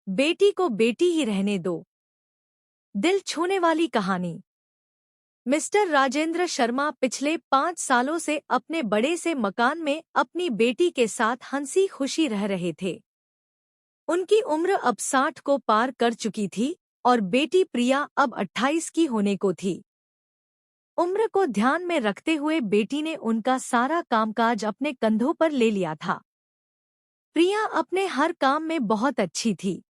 बेटी को बेटी ही रहने दो। दिल छूने वाली कहानी। मिस्टर राजेंद्र शर्मा पिछले 5 सालों से अपने बड़े से मकान में अपनी बेटी के साथ हंसी खुशी रह रहे थे। उनकी उम्र अब 60 को पार कर चुकी थी और बेटी प्रिया अब 28 की होने को थी। उम्र को ध्यान में रखते हुए बेटी ने उनका सारा कामकाज अपने कंधों पर ले लिया था। प्रिया अपने हर काम में बहुत अच्छी थी,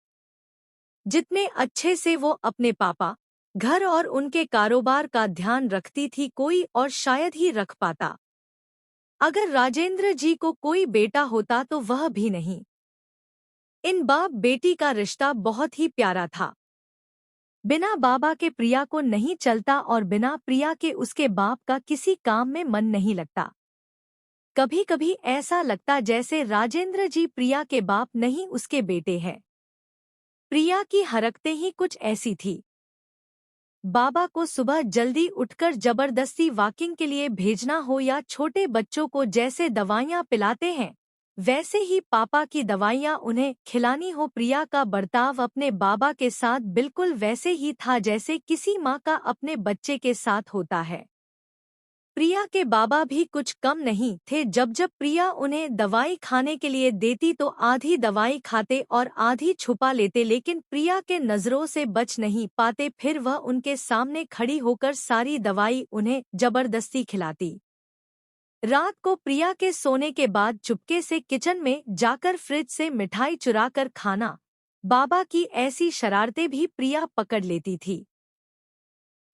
जितने अच्छे से वो अपने पापा, घर और उनके कारोबार का ध्यान रखती थी कोई और शायद ही रख पाता। अगर राजेंद्र जी को कोई बेटा होता तो वह भी नहीं। इन बाप बेटी का रिश्ता बहुत ही प्यारा था। बिना बाबा के प्रिया को नहीं चलता और बिना प्रिया के उसके बाप का किसी काम में मन नहीं लगता। कभी कभी ऐसा लगता जैसे राजेंद्र जी प्रिया के बाप नहीं उसके बेटे हैं। प्रिया की हरकतें ही कुछ ऐसी थी। बाबा को सुबह जल्दी उठकर जबरदस्ती वॉकिंग के लिए भेजना हो या छोटे बच्चों को जैसे दवाइयाँ पिलाते हैं वैसे ही पापा की दवाइयाँ उन्हें खिलानी हो। प्रिया का बर्ताव अपने बाबा के साथ बिल्कुल वैसे ही था जैसे किसी माँ का अपने बच्चे के साथ होता है। प्रिया के बाबा भी कुछ कम नहीं थे। जब जब प्रिया उन्हें दवाई खाने के लिए देती तो आधी दवाई खाते और आधी छुपा लेते, लेकिन प्रिया के नजरों से बच नहीं पाते। फिर वह उनके सामने खड़ी होकर सारी दवाई उन्हें जबरदस्ती खिलाती। रात को प्रिया के सोने के बाद चुपके से किचन में जाकर फ्रिज से मिठाई चुराकर खाना। बाबा की ऐसी शरारतें भी प्रिया पकड़ लेती थी।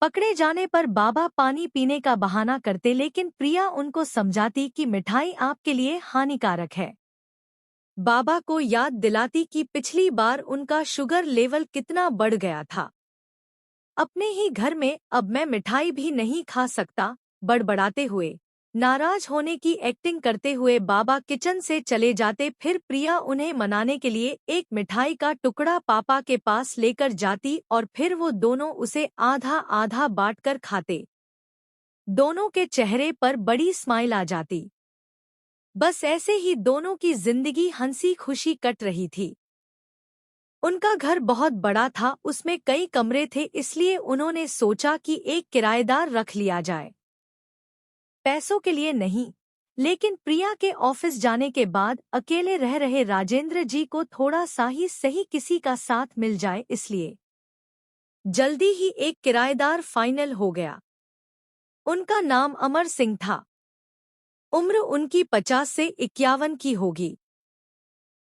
पकड़े जाने पर बाबा पानी पीने का बहाना करते, लेकिन प्रिया उनको समझाती कि मिठाई आपके लिए हानिकारक है। बाबा को याद दिलाती कि पिछली बार उनका शुगर लेवल कितना बढ़ गया था। अपने ही घर में अब मैं मिठाई भी नहीं खा सकता, बड़बड़ाते हुए नाराज होने की एक्टिंग करते हुए बाबा किचन से चले जाते। फिर प्रिया उन्हें मनाने के लिए एक मिठाई का टुकड़ा पापा के पास लेकर जाती और फिर वो दोनों उसे आधा आधा बांटकर खाते। दोनों के चेहरे पर बड़ी स्माइल आ जाती। बस ऐसे ही दोनों की जिंदगी हंसी खुशी कट रही थी। उनका घर बहुत बड़ा था, उसमें कई कमरे थे, इसलिए उन्होंने सोचा कि एक किराएदार रख लिया जाए। पैसों के लिए नहीं, लेकिन प्रिया के ऑफिस जाने के बाद अकेले रह रहे राजेंद्र जी को थोड़ा सा ही सही किसी का साथ मिल जाए, इसलिए जल्दी ही एक किराएदार फाइनल हो गया। उनका नाम अमर सिंह था। उम्र उनकी 50 से 51 की होगी।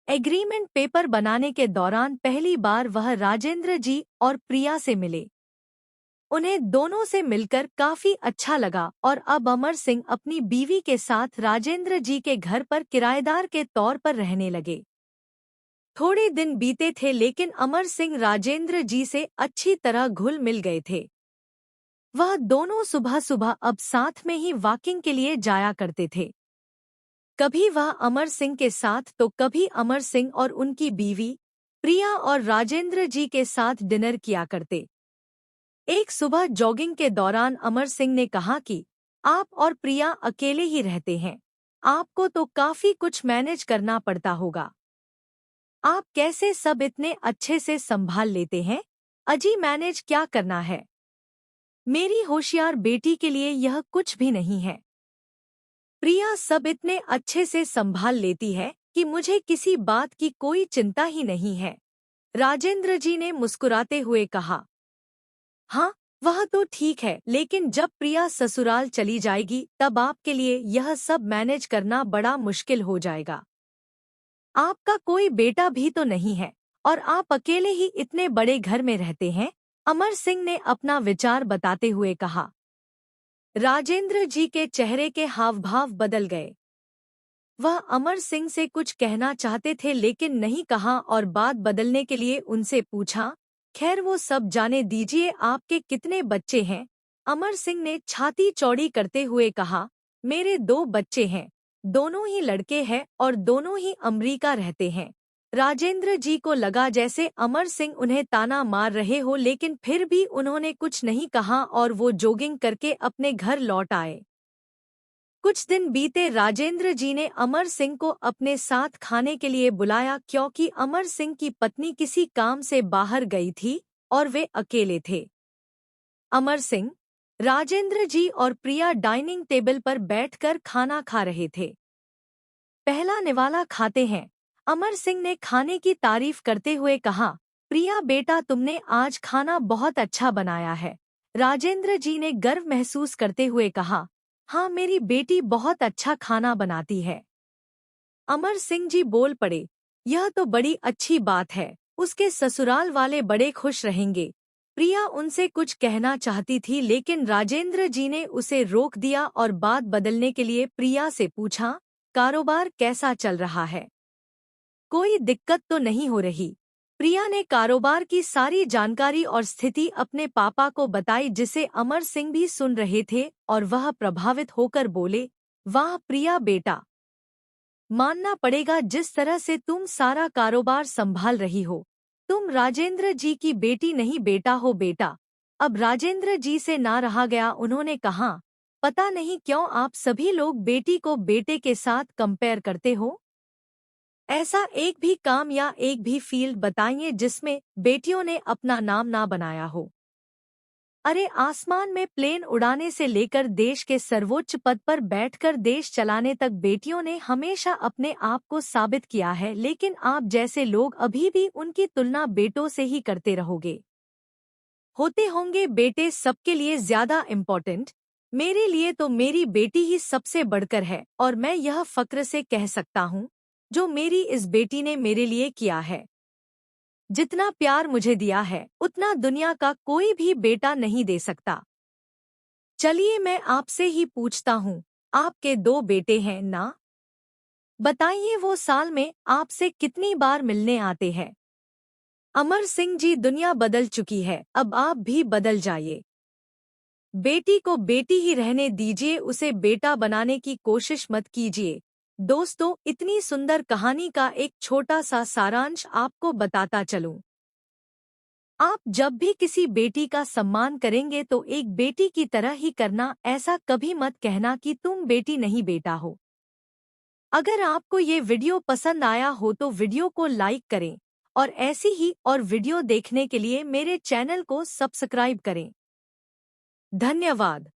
एग्रीमेंट पेपर बनाने के दौरान पहली बार वह राजेंद्र जी और प्रिया से मिले। उन्हें दोनों से मिलकर काफी अच्छा लगा और अब अमर सिंह अपनी बीवी के साथ राजेंद्र जी के घर पर किराएदार के तौर पर रहने लगे। थोड़े दिन बीते थे, लेकिन अमर सिंह राजेंद्र जी से अच्छी तरह घुल मिल गए थे। वह दोनों सुबह सुबह अब साथ में ही वॉकिंग के लिए जाया करते थे। कभी वह अमर सिंह के साथ तो कभी अमर सिंह और उनकी बीवी प्रिया और राजेंद्र जी के साथ डिनर किया करते। एक सुबह जॉगिंग के दौरान अमर सिंह ने कहा कि आप और प्रिया अकेले ही रहते हैं, आपको तो काफी कुछ मैनेज करना पड़ता होगा। आप कैसे सब इतने अच्छे से संभाल लेते हैं? अजी मैनेज क्या करना है, मेरी होशियार बेटी के लिए यह कुछ भी नहीं है। प्रिया सब इतने अच्छे से संभाल लेती है कि मुझे किसी बात की कोई चिंता ही नहीं है, राजेंद्र जी ने मुस्कुराते हुए कहा। हाँ, वह तो ठीक है, लेकिन जब प्रिया ससुराल चली जाएगी तब आपके लिए यह सब मैनेज करना बड़ा मुश्किल हो जाएगा। आपका कोई बेटा भी तो नहीं है और आप अकेले ही इतने बड़े घर में रहते हैं, अमर सिंह ने अपना विचार बताते हुए कहा। राजेंद्र जी के चेहरे के हाव भाव बदल गए। वह अमर सिंह से कुछ कहना चाहते थे लेकिन नहीं कहा और बात बदलने के लिए उनसे पूछा, खैर वो सब जाने दीजिए, आपके कितने बच्चे हैं? अमर सिंह ने छाती चौड़ी करते हुए कहा, मेरे 2 बच्चे हैं, दोनों ही लड़के हैं और दोनों ही अमेरिका रहते हैं। राजेंद्र जी को लगा जैसे अमर सिंह उन्हें ताना मार रहे हो, लेकिन फिर भी उन्होंने कुछ नहीं कहा और वो जॉगिंग करके अपने घर लौट आए। कुछ दिन बीते राजेंद्र जी ने अमर सिंह को अपने साथ खाने के लिए बुलाया क्योंकि अमर सिंह की पत्नी किसी काम से बाहर गई थी और वे अकेले थे। अमर सिंह, राजेंद्र जी और प्रिया डाइनिंग टेबल पर बैठकर खाना खा रहे थे। पहला निवाला खाते हैं। अमर सिंह ने खाने की तारीफ करते हुए कहा, प्रिया बेटा तुमने आज खाना बहुत अच्छा बनाया है। राजेंद्र जी ने गर्व महसूस करते हुए कहा, हाँ मेरी बेटी बहुत अच्छा खाना बनाती है। अमर सिंह जी बोल पड़े, यह तो बड़ी अच्छी बात है, उसके ससुराल वाले बड़े खुश रहेंगे। प्रिया उनसे कुछ कहना चाहती थी लेकिन राजेंद्र जी ने उसे रोक दिया और बात बदलने के लिए प्रिया से पूछा, कारोबार कैसा चल रहा है? कोई दिक्कत तो नहीं हो रही? प्रिया ने कारोबार की सारी जानकारी और स्थिति अपने पापा को बताई जिसे अमर सिंह भी सुन रहे थे और वह प्रभावित होकर बोले, वाह प्रिया बेटा, मानना पड़ेगा जिस तरह से तुम सारा कारोबार संभाल रही हो। तुम राजेंद्र जी की बेटी नहीं बेटा हो बेटा। अब राजेंद्र जी से ना रहा गया, उन्होंने कहा, पता नहीं क्यों आप सभी लोग बेटी को बेटे के साथ कंपेयर करते हो। ऐसा एक भी काम या एक भी फील्ड बताइए जिसमें बेटियों ने अपना नाम ना बनाया हो। अरे आसमान में प्लेन उड़ाने से लेकर देश के सर्वोच्च पद पर बैठकर देश चलाने तक बेटियों ने हमेशा अपने आप को साबित किया है, लेकिन आप जैसे लोग अभी भी उनकी तुलना बेटों से ही करते रहोगे। होते होंगे बेटे सबके लिए ज्यादा इम्पोर्टेंट, मेरे लिए तो मेरी बेटी ही सबसे बढ़कर है और मैं यह फक्र से कह सकता हूँ, जो मेरी इस बेटी ने मेरे लिए किया है। जितना प्यार मुझे दिया है उतना दुनिया का कोई भी बेटा नहीं दे सकता। चलिए मैं आपसे ही पूछता हूँ, आपके 2 बेटे हैं ना? बताइए वो साल में आपसे कितनी बार मिलने आते हैं? अमर सिंह जी, दुनिया बदल चुकी है, अब आप भी बदल जाइए। बेटी को बेटी ही रहने दीजिए, उसे बेटा बनाने की कोशिश मत कीजिए। दोस्तों, इतनी सुंदर कहानी का एक छोटा सा सारांश आपको बताता चलूं। आप जब भी किसी बेटी का सम्मान करेंगे तो एक बेटी की तरह ही करना, ऐसा कभी मत कहना कि तुम बेटी नहीं बेटा हो। अगर आपको ये वीडियो पसंद आया हो तो वीडियो को लाइक करें और ऐसी ही और वीडियो देखने के लिए मेरे चैनल को सब्सक्राइब करें। धन्यवाद।